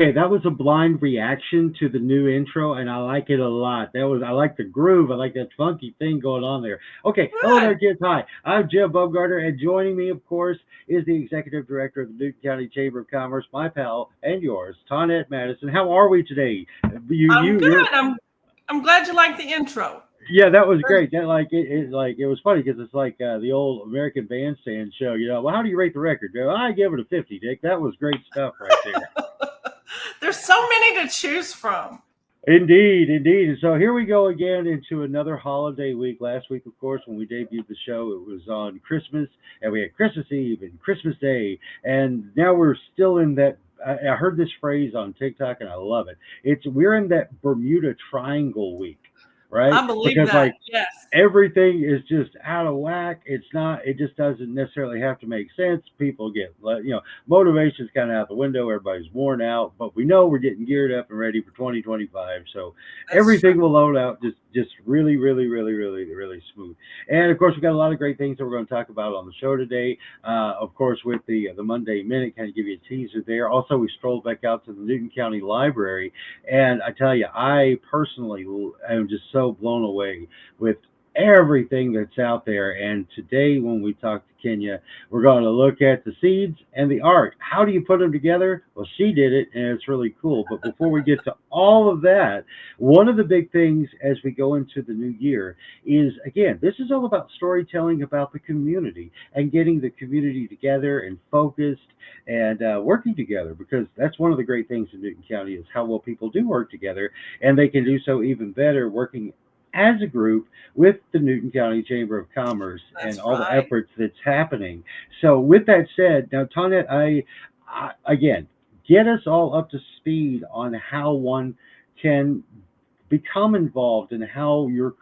Okay, that was a blind reaction to the new intro, and I like it a lot. I like the groove. I like that funky thing going on there. Okay, hello there, Good. kids. Hi, I'm Jim Bumgarner, and joining me, of course, is the executive director of the Newton County Chamber of Commerce, my pal and yours, Tonette Madison. How are we today? I'm good. You're. I'm glad you like the intro. Yeah, that was great. That it was funny because it's like the old American Bandstand show. Well, how do you rate the record? I give it a 50, Dick. That was great stuff right there. There's so many to choose from. Indeed, indeed. And so here we go again into another holiday week. Last week, of course, when we debuted the show, it was on Christmas, and we had Christmas Eve and Christmas Day, and now we're still in that. I heard this phrase on TikTok, and I love it. We're in that Bermuda Triangle week, right? I believe Because that. like Yes, everything is just out of whack. It's not. It just doesn't necessarily have to make sense. People get, motivation's kind of out the window. Everybody's worn out, but we know we're getting geared up and ready for 2025. So that's true. everything will load out just really, really, really, really, really smooth. And of course, we've got a lot of great things that we're going to talk about on the show today. Of course, with the Monday Minute, kind of give you a teaser there. Also, we strolled back out to the Newton County Library, and I tell you, I personally am just so blown away with everything that's out there. And today, when we talk to Kenya, we're going to look at the seeds and the art. How do you put them together? Well, she did it, and it's really cool. But before we get to all of that, one of the big things as we go into the new year is, again, this is all about storytelling about the community and getting the community together and focused and working together, because that's one of the great things in Newton County is how well people do work together, and they can do so even better working as a group with the Newton County Chamber of Commerce and That's all the right. efforts that's happening. So, with that said, now, Tonette, again, get us all up to speed on how one can become involved and how you're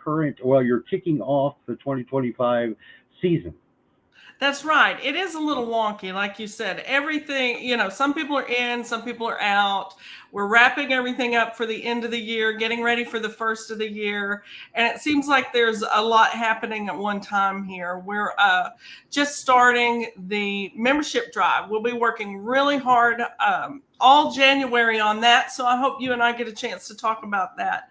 kicking off the 2025 season. That's right. It is a little wonky, like you said. Everything, some people are in, some people are out. We're wrapping everything up for the end of the year, getting ready for the first of the year. And it seems like there's a lot happening at one time here. We're just starting the membership drive. We'll be working really hard all January on that. So I hope you and I get a chance to talk about that.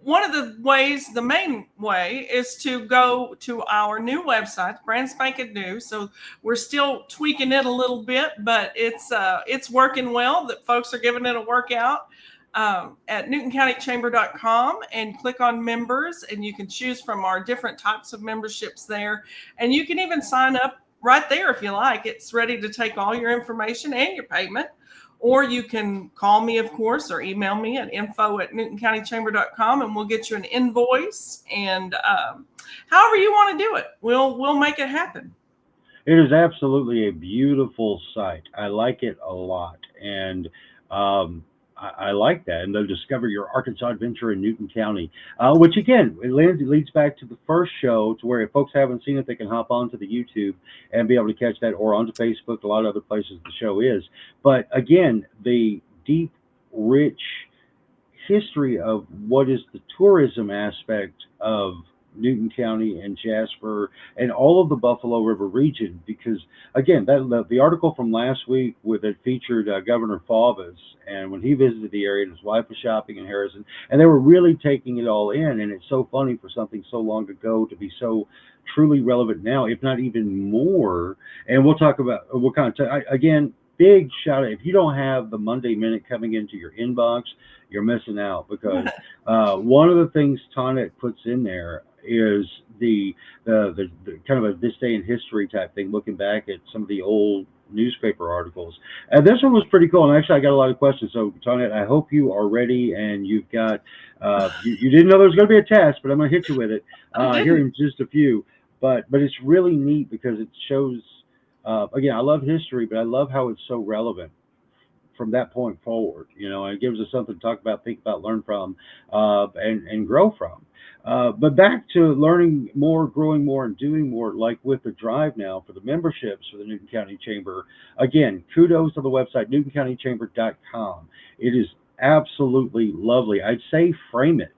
One of the ways, the main way, is to go to our new website, brand spanking new. So we're still tweaking it a little bit, but it's working well. That folks are giving it a workout at newtoncountychamber.com, and click on members, and you can choose from our different types of memberships there, and you can even sign up right there if you like. It's ready to take all your information and your payment. Or you can call me, of course, or email me at info@newtoncountychamber.com, and we'll get you an invoice. And however you want to do it, we'll make it happen. It is absolutely a beautiful site. I like it a lot, and I like that. And they'll discover your Arkansas adventure in Newton County, which again it leads back to the first show, to where if folks haven't seen it, they can hop onto the YouTube and be able to catch that, or onto Facebook, a lot of other places the show is. But again, the deep, rich history of what is the tourism aspect of Newton County and Jasper and all of the Buffalo River region. Because again, the article from last week with it featured Governor Favas, and when he visited the area, and his wife was shopping in Harrison, and they were really taking it all in. And it's so funny for something so long ago to be so truly relevant now, if not even more. And we'll talk about what kind of again. Big shout out! If you don't have the Monday Minute coming into your inbox, you're missing out, because one of the things Tonette puts in there is the kind of a this day in history type thing, looking back at some of the old newspaper articles. And this one was pretty cool. And actually, I got a lot of questions. So, Tonette, I hope you are ready, and you've got you didn't know there was going to be a test, but I'm going to hit you with it I here didn't. in just a few. But it's really neat because it shows. Again, I love history, but I love how it's so relevant from that point forward. And it gives us something to talk about, think about, learn from, and grow from. But back to learning more, growing more, and doing more, like with the drive now for the memberships for the Newton County Chamber. Again, kudos to the website, newtoncountychamber.com. It is absolutely lovely. I'd say frame it,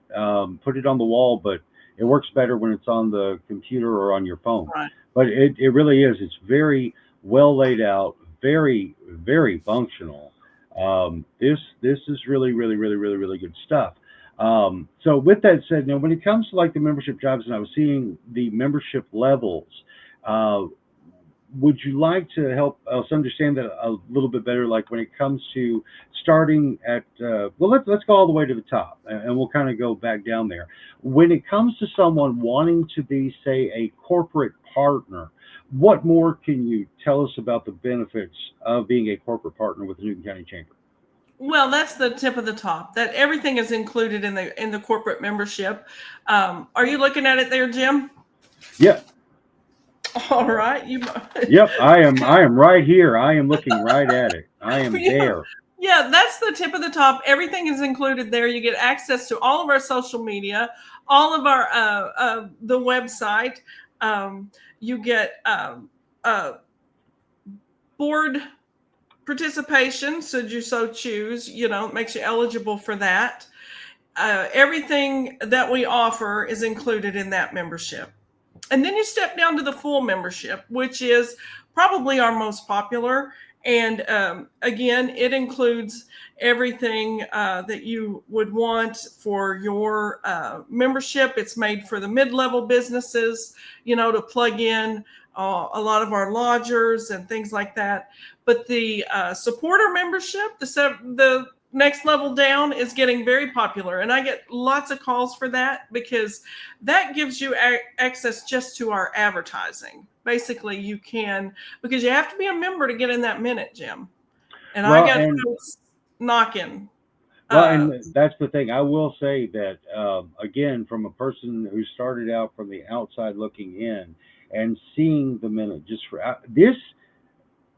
put it on the wall, but it works better when it's on the computer or on your phone. Right. But it really is. It's very well laid out, very, very functional. This is really, really, really, really, really good stuff. So with that said, now when it comes to like the membership jobs, and I was seeing the membership levels, uh, would you like to help us understand that a little bit better? Like when it comes to starting at, well, let's go all the way to the top, and we'll kind of go back down there. When it comes to someone wanting to be, say, a corporate partner, what more can you tell us about the benefits of being a corporate partner with the Newton County Chamber? Well, that's the tip of the top. That everything is included in the corporate membership. Are you looking at it there, Jim? Yep, All right. You. yep. I am right here. I am looking right at it. I am Yeah. there. Yeah, that's the tip of the top. Everything is included there. You get access to all of our social media, all of our the website. You get board participation, should you so choose. You know, it makes you eligible for that. Everything that we offer is included in that membership. And then you step down to the full membership, which is probably our most popular. And again, it includes everything that you would want for your membership. It's made for the mid-level businesses, you know, to plug in a lot of our lodgers and things like that. But the supporter membership, the next level down, is getting very popular, and I get lots of calls for that because that gives you access just to our advertising. Basically, you can, because you have to be a member to get in that minute, Jim. And I Well, got and folks knocking. Well, Uh, and that's the thing. I will say that again, from a person who started out from the outside looking in and seeing the minute, just for this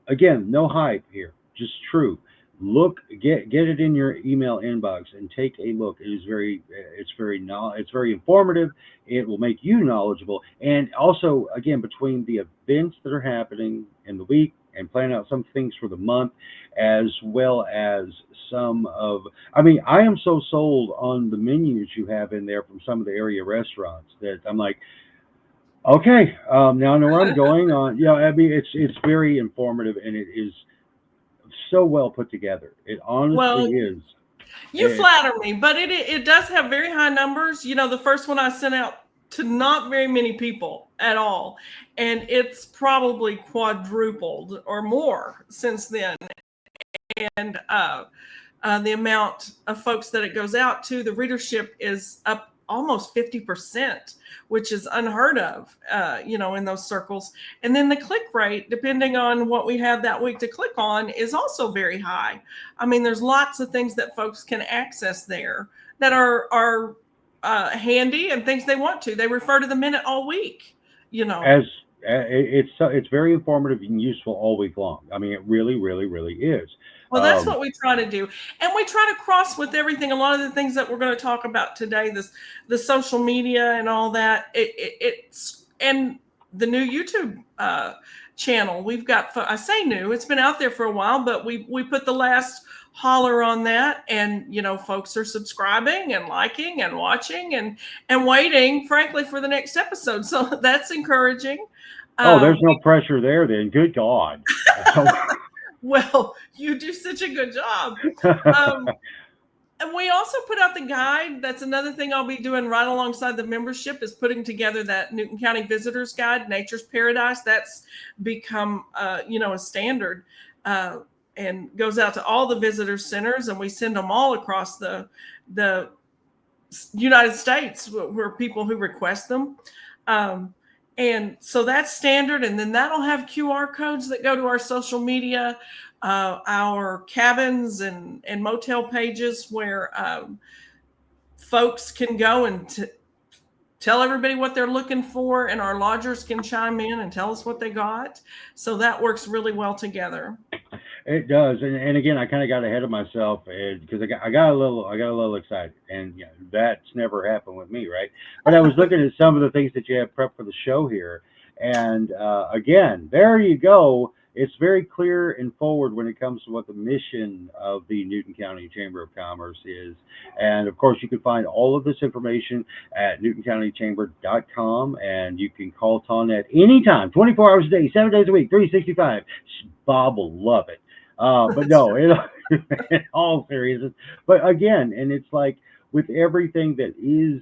again, no hype here, just true. Look, get it in your email inbox and take a look. It is it's very informative. It will make you knowledgeable, and also again between the events that are happening in the week and plan out some things for the month, as well as some of. I mean, I am so sold on the menus you have in there from some of the area restaurants that I'm like, okay, now I know where I'm going on. Yeah, I mean, it's very informative and it is so well put together. It honestly well, is. you It, flatter me, but it does have very high numbers. You know, the first one I sent out to not very many people at all, and it's probably quadrupled or more since then. And the amount of folks that it goes out to, the readership is up almost 50%, which is unheard of, you know, in those circles. And then the click rate, depending on what we have that week to click on, is also very high. I mean, there's lots of things that folks can access there that are handy and things they want to. They refer to the minute all week, you know. as it's very informative and useful all week long. I mean, it really, really, really is. Well, that's Um, what we try to do. And we try to cross with everything. A lot of the things that we're going to talk about today, the social media and all that, it's, and the new YouTube channel. We've got, I say new, it's been out there for a while, but we put the last holler on that, and you know, folks are subscribing and liking and watching and waiting, frankly, for the next episode. So that's encouraging. oh, there's no We pressure there then. Good God. Well, you do such a good job. Um, And we also put out the guide. That's another thing I'll be doing right alongside the membership, is putting together that Newton County Visitors Guide, Nature's Paradise. That's become, you know, a standard, and goes out to all the visitor centers, and we send them all across the United States where people who request them. Um, and so that's standard. And then that'll have QR codes that go to our social media, our cabins and motel pages where folks can go and tell everybody what they're looking for, and our lodgers can chime in and tell us what they got. So that works really well together. It does, and again, I kind of got ahead of myself because I got a little excited, and you know, that's never happened with me, right? But I was looking at some of the things that you have prepped for the show here, and again, there you go. It's very clear and forward when it comes to what the mission of the Newton County Chamber of Commerce is, and of course, you can find all of this information at newtoncountychamber.com, and you can call Ton at any time, 24 hours a day, 7 days a week, 365. Bob will love it. But no, in all seriousness. But again, and it's like with everything that is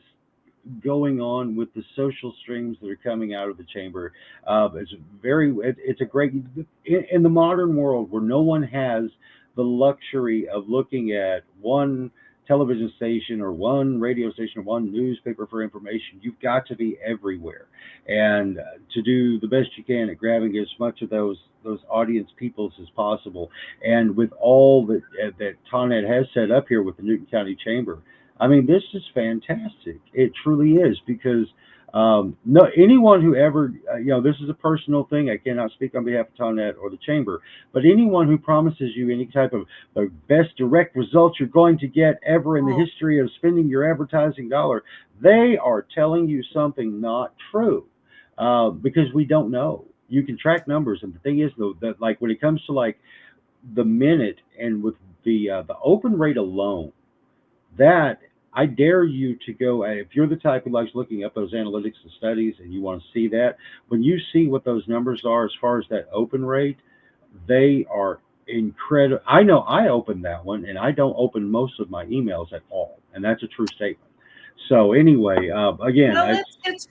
going on with the social streams that are coming out of the chamber, it's a great in the modern world where no one has the luxury of looking at one television station or one radio station or one newspaper for information. You've got to be everywhere, and to do the best you can at grabbing as much of those audience peoples as possible. And with all that Tonette has set up here with the Newton County Chamber, I mean, this is fantastic. It truly is because no anyone who ever this is a personal thing. I cannot speak on behalf of Tonette or the chamber, but anyone who promises you any type of the best direct results you're going to get ever in the history of spending your advertising dollar, they are telling you something not true, because we don't know. You can track numbers, and the thing is though that like when it comes to like the minute and with the open rate alone, that I dare you to go, if you're the type who likes looking up those analytics and studies and you want to see that, when you see what those numbers are as far as that open rate, they are incredible. I know I opened that one, and I don't open most of my emails at all, and that's a true statement. So anyway, again, No, it's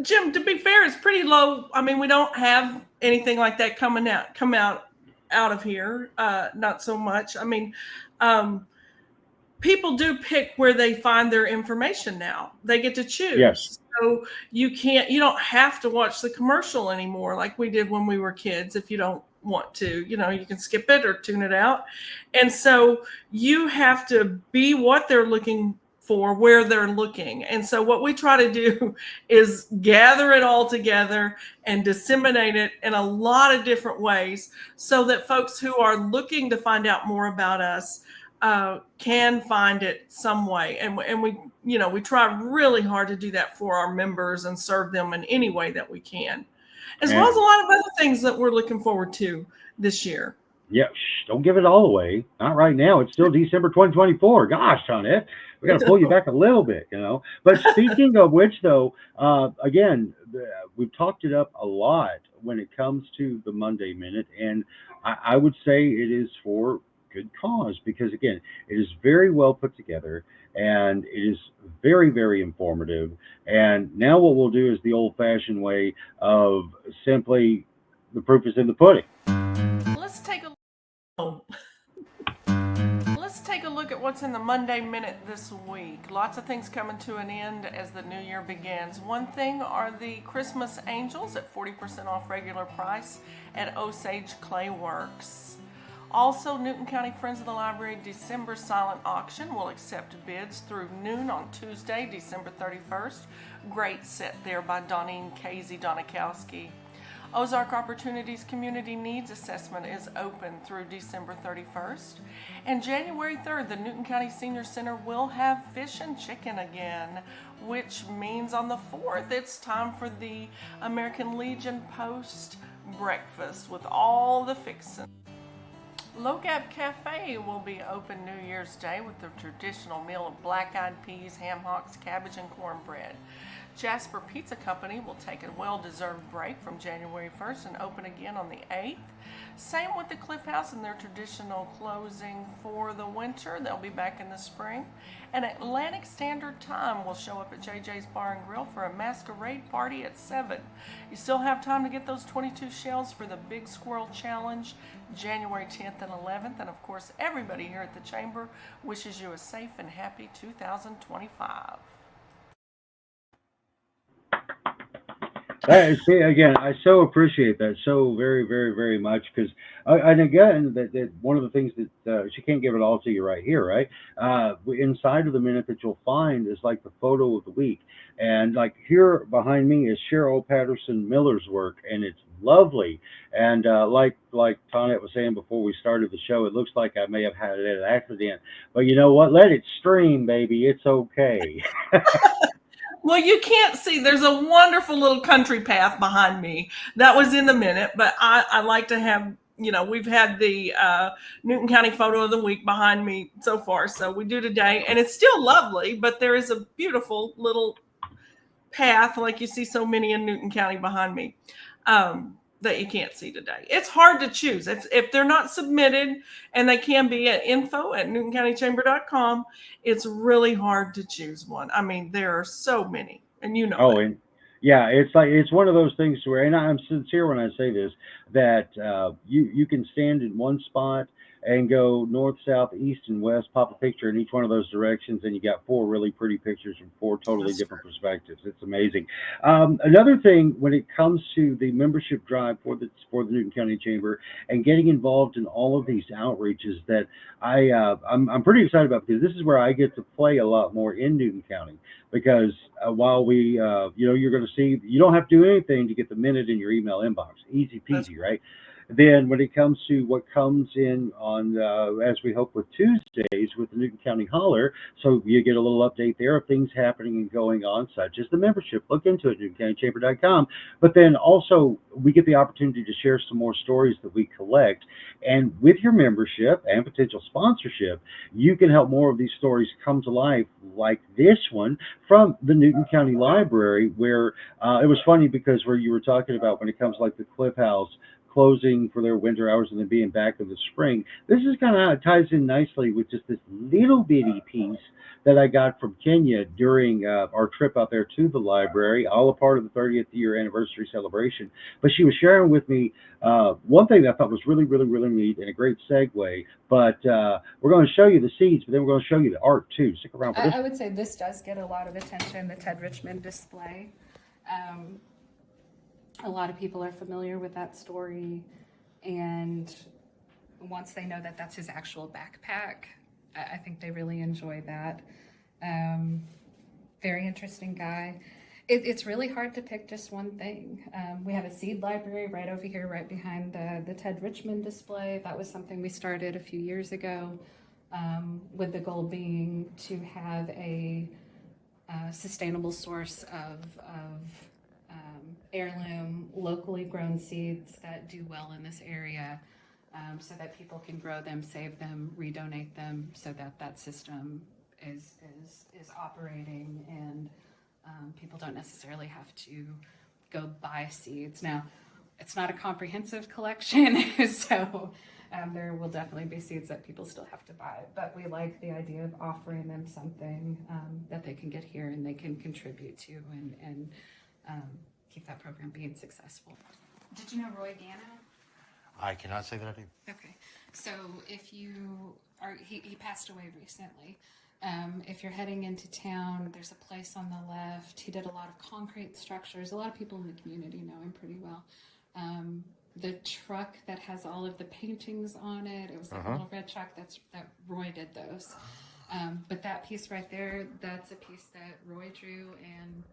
Jim. To be fair, it's pretty low. I mean, we don't have anything like that come out of here. Not so much. I mean, people do pick where they find their information now. They get to choose. yes, So you don't have to watch the commercial anymore like we did when we were kids. If you don't want to, you can skip it or tune it out. And so you have to be what they're looking for, where they're looking. And so what we try to do is gather it all together and disseminate it in a lot of different ways so that folks who are looking to find out more about us can find it some way. And we try really hard to do that for our members and serve them in any way that we can, as well as a lot of other things that we're looking forward to this year. yeah, don't give it all away. Not right now. It's still December 2024. Gosh, Tonette, we got to pull you back a little bit. But speaking of which, though, again, we've talked it up a lot when it comes to the Monday Minute, and I would say it is for good cause because, again, it is very well put together and it is very, very informative. And now what we'll do is the old-fashioned way of simply the proof is in the pudding. Let's take a look at what's in the Monday Minute this week. Lots of things coming to an end as the new year begins. One thing are the Christmas Angels at 40% off regular price at Osage Clay Works. Also, Newton County Friends of the Library December silent auction will accept bids through noon on Tuesday, December 31st. Great set there by Donine Casey Donikowski. Ozark Opportunities Community Needs Assessment is open through December 31st. And January 3rd, the Newton County Senior Center will have fish and chicken again, which means on the 4th, it's time for the American Legion Post breakfast with all the fixins. Low Gap Cafe will be open New Year's Day with the traditional meal of black-eyed peas, ham hocks, cabbage, and cornbread. Jasper Pizza Company will take a well-deserved break from January 1st and open again on the 8th. Same with the Cliff House and their traditional closing for the winter. They'll be back in the spring. And Atlantic Standard Time will show up at JJ's Bar and Grill for a masquerade party at 7. You still have time to get those 22 shells for the Big Squirrel Challenge, January 10th and 11th. And of course, everybody here at the Chamber wishes you a safe and happy 2025. Again, I so appreciate that so very, very, very much because, and again, that one of the things that she can't give it all to you right here, right? Inside of the minute that you'll find is like the photo of the week, and like here behind me is Cheryl Patterson Miller's work, and it's lovely. And like Tonette was saying before we started the show, it looks like I may have had an accident, but you know what? Let it stream, baby. It's okay. Well, you can't see. There's a wonderful little country path behind me. That was in the minute, but I like to have, we've had the Newton County photo of the week behind me so far. So we do today, and it's still lovely, but there is a beautiful little path like you see so many in Newton County behind me. that you can't see today. It's hard to choose. If they're not submitted, and they can be at info@newtoncountychamber.com, it's really hard to choose one. I mean, there are so many, and you know Oh, that. and yeah, it's like it's one of those things where, and I'm sincere when I say this, that you can stand in one spot and go north, south, east, and west, pop a picture in each one of those directions, and you got four really pretty pictures from four totally That's different true. perspectives. It's amazing. Another thing when it comes to the membership drive for the Newton County Chamber and getting involved in all of these outreaches that I'm pretty excited about, because this is where I get to play a lot more in Newton County, because while you're going to see, you don't have to do anything to get the minute in your email inbox, easy That's peasy, right? Then when it comes to what comes in on, as we hope, with Tuesdays with the Newton County Holler, so you get a little update there of things happening and going on, such as the membership. Look into it, newtoncountychamber.com. But then also we get the opportunity to share some more stories that we collect. And with your membership and potential sponsorship, you can help more of these stories come to life, like this one from the Newton County Library, where it was funny, because where you were talking about when it comes like the Cliff House closing for their winter hours and then being back in the spring. This is kind of how it ties in nicely with just this little bitty piece that I got from Kenya during our trip out there to the library, all a part of the 30th year anniversary celebration. But she was sharing with me one thing that I thought was really, really, really neat and a great segue. But we're going to show you the seeds, but then we're going to show you the art too. Stick around for this. I would say this does get a lot of attention, the Ted Richmond display. Um, a lot of people are familiar with that story, and once they know that that's his actual backpack, I think they really enjoy that. Very interesting guy. It's really hard to pick just one thing. We have a seed library right over here, right behind the Ted Richmond display. That was something we started a few years ago, with the goal being to have a sustainable source of heirloom, locally grown seeds that do well in this area, so that people can grow them, save them, redonate them, so that that system is operating, and people don't necessarily have to go buy seeds. Now, it's not a comprehensive collection, so there will definitely be seeds that people still have to buy, but we like the idea of offering them something that they can get here and they can contribute to, and keep that program being successful. Did you know Roy Gano? I cannot say that I do. Okay, so if you are, he passed away recently. If you're heading into town, there's a place on the left. He did a lot of concrete structures. A lot of people in the community know him pretty well. The truck that has all of the paintings on it, it was like a little red truck, that Roy did those. But that piece right there, that's a piece that Roy drew and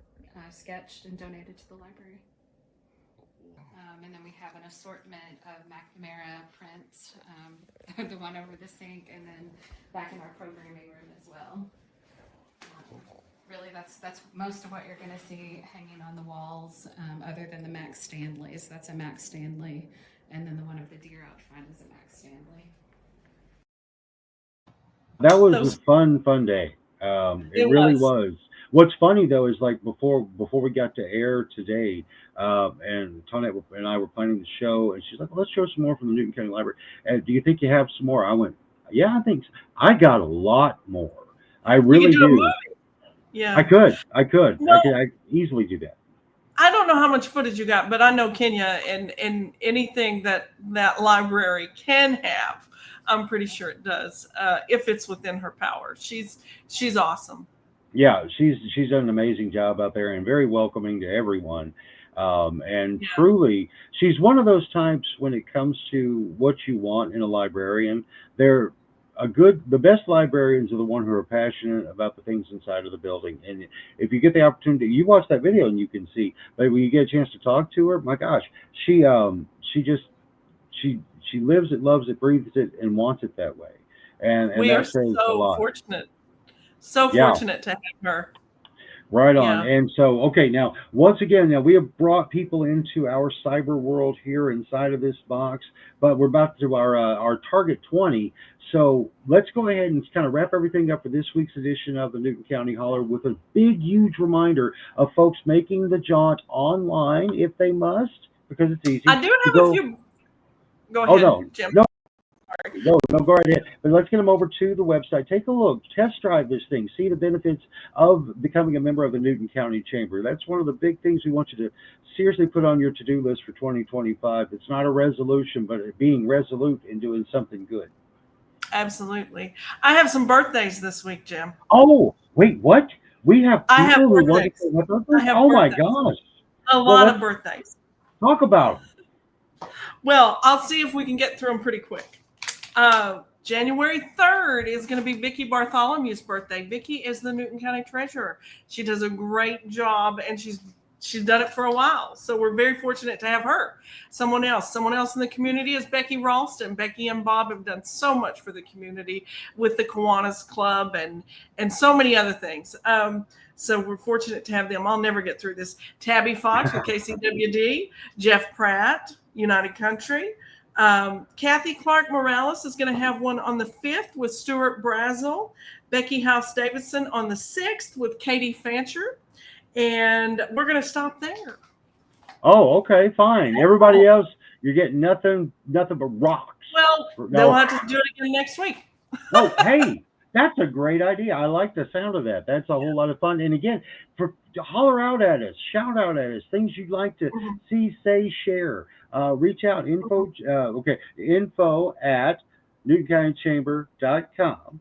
sketched and donated to the library. And then we have an assortment of McNamara prints, the one over the sink, and then back in our programming room as well. Really, that's most of what you're going to see hanging on the walls, other than the Max Stanleys. That's a Max Stanley, and then the one of the deer out front is a Max Stanley. That was Those, a fun day. It it really was. was. What's funny though is, like, before we got to air today, and Tonette and I were planning the show, and she's like, well, "Let's show some more from the Newton County Library. Do you think you have some more?" I went, "Yeah, I think so." I got a lot more. I We could really do a do. movie. Yeah. I No, could easily do that. I don't know how much footage you got, but I know Kenya, and anything that library can have, I'm pretty sure it does, if it's within her power. She's awesome. Yeah, she's done an amazing job out there and very welcoming to everyone. And Yeah. truly, she's one of those types when it comes to what you want in a librarian. They're the best librarians are the one who are passionate about the things inside of the building. And if you get the opportunity, you watch that video and you can see. But when you get a chance to talk to her, my gosh, she just she she lives it, loves it, breathes it, and wants it that way. And We are that says a lot. so Yeah. fortunate to have her. Right on. Yeah. And so, okay, now, once again, now we have brought people into our cyber world here inside of this box, but we're about to do our target 20. So let's go ahead and kind of wrap everything up for this week's edition of the Newton County Holler with a big, huge reminder of folks making the jaunt online if they must, because it's easy. I do You have go, a few. Go oh ahead, no, Jim. no, no, go right ahead. But let's get them over to the website. Take a look, test drive this thing, see the benefits of becoming a member of the Newton County Chamber. That's one of the big things we want you to seriously put on your to-do list for 2025. It's not a resolution, but being resolute in doing something good. Absolutely. I have some birthdays this week, Jim. Oh, wait, what? We have I have people who want to birthdays. say happy I birthday? have Oh my birthdays. gosh. A Well, lot let's of birthdays. talk about them. Well, I'll see if we can get through them pretty quick. January 3rd is going to be Vicki Bartholomew's birthday. Vicki is the Newton County Treasurer. She does a great job, and she's done it for a while. So we're very fortunate to have her. Someone else in the community is Becky Ralston. Becky and Bob have done so much for the community with the Kiwanis Club and so many other things. So we're fortunate to have them. I'll never get through this. Tabby Fox with KCWD, Jeff Pratt, United Country. Kathy Clark Morales is going to have one on the 5th with Stuart Brazel. Becky House Davidson on the 6th with Katie Fancher. And we're going to stop there. Oh, okay, fine. Everybody else, you're getting nothing but rocks. Well, then we'll have to do it again next week. No, hey, that's a great idea. I like the sound of that. That's a whole lot of fun. And again, holler out at us, shout out at us, things you'd like to see, say, share. Reach out, info at newtoncountychamber.com.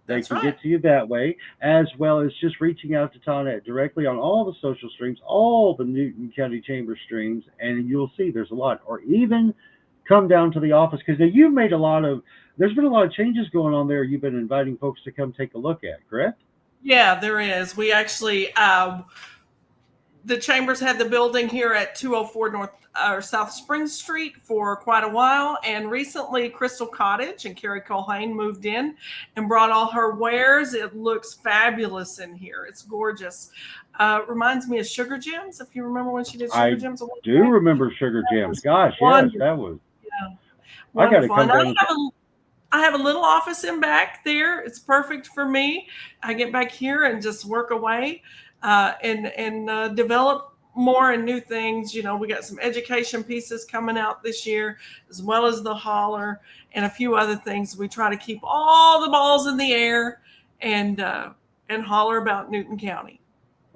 They can get to you that way, as well as just reaching out to Tonette directly on all the social streams, all the Newton County Chamber streams, and you'll see there's a lot. Or even come down to the office, because you've made there's been a lot of changes going on there. You've been inviting folks to come take a look at, correct? Yeah, there is. We actually, the Chambers had the building here at 204 South Spring Street for quite a while. And recently Crystal Cottage and Carrie Colhane moved in and brought all her wares. It looks fabulous in here. It's gorgeous. Reminds me of Sugar Gems. If you remember when she did Sugar Gems. I do remember Sugar Gems. Gosh, yes, that was. Yeah. I got to come down. down. I have a little office in back there. It's perfect for me. I get back here and just work away and develop more and new things. You know, we got some education pieces coming out this year, as well as the holler and a few other things. We try to keep all the balls in the air and holler about Newton County.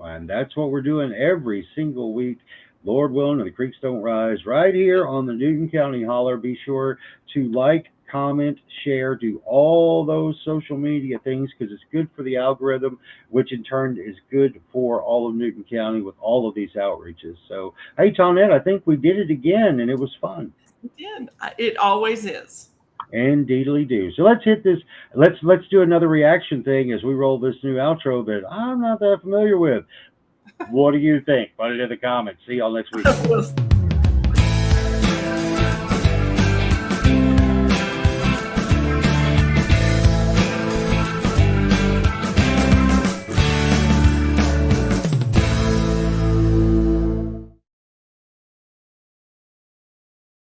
And that's what we're doing every single week. Lord willing, and the creeks don't rise, right here on the Newton County Holler. Be sure to like, comment, share, do all those social media things, because it's good for the algorithm, which in turn is good for all of Newton County with all of these outreaches. So, hey, Tonette, I think we did it again, and it was fun. We did. It always is. Indeedly do. So let's hit this. Let's do another reaction thing as we roll this new outro that I'm not that familiar with. What do you think? Put it in the comments. See y'all next week.